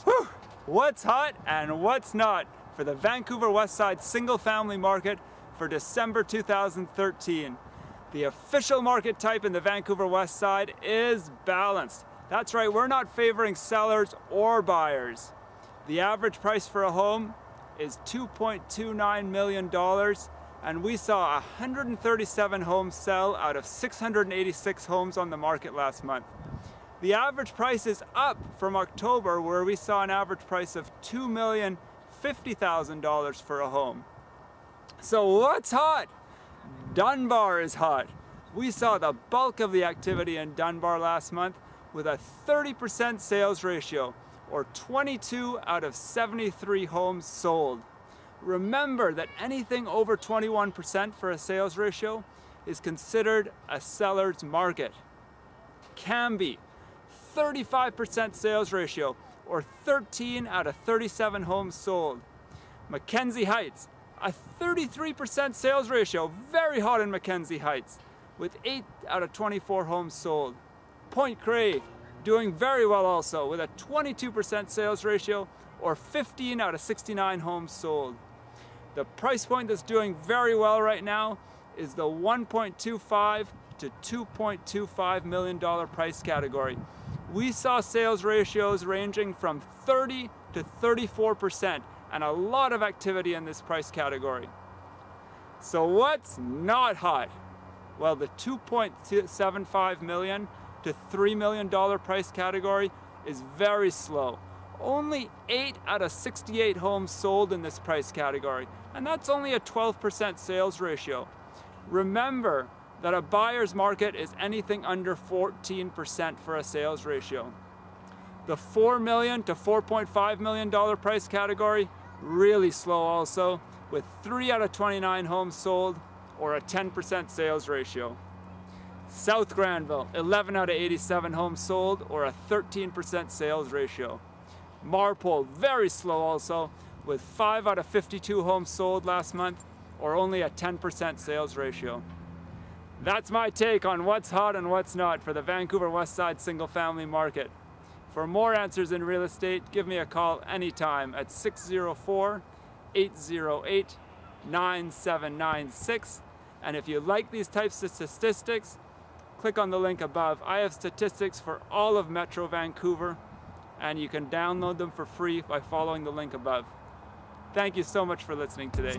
Whew. What's hot and what's not for the Vancouver Westside single family market for December 2013. The official market type in the Vancouver Westside is balanced. That's right, we're not favoring sellers or buyers. The average price for a home is $2.29 million, and we saw 137 homes sell out of 686 homes on the market last month. The average price is up from October, where we saw an average price of $2,050,000 for a home. So what's hot? Dunbar is hot. We saw the bulk of the activity in Dunbar last month with a 30% sales ratio, or 22 out of 73 homes sold. Remember that anything over 21% for a sales ratio is considered a seller's market. Cambie, 35% sales ratio, or 13 out of 37 homes sold. Mackenzie Heights, a 33% sales ratio, very hot in Mackenzie Heights, with 8 out of 24 homes sold. Point Cray, doing very well also, with a 22% sales ratio, or 15 out of 69 homes sold. The price point that's doing very well right now is the $1.25 to $2.25 million price category. We saw sales ratios ranging from 30 to 34%, and a lot of activity in this price category. So what's not hot? Well, the $2.75 million to $3 million price category is very slow. Only 8 out of 68 homes sold in this price category, and that's only a 12% sales ratio. Remember that a buyer's market is anything under 14% for a sales ratio. The $4 million to $4.5 million price category, really slow also, with 3 out of 29 homes sold, or a 10% sales ratio. South Granville, 11 out of 87 homes sold, or a 13% sales ratio. Marpole, very slow also, with 5 out of 52 homes sold last month, or only a 10% sales ratio. That's my take on what's hot and what's not for the Vancouver Westside single family market. For more answers in real estate, give me a call anytime at 604-808-9796. And if you like these types of statistics, click on the link above. I have statistics for all of Metro Vancouver, and you can download them for free by following the link above. Thank you so much for listening today.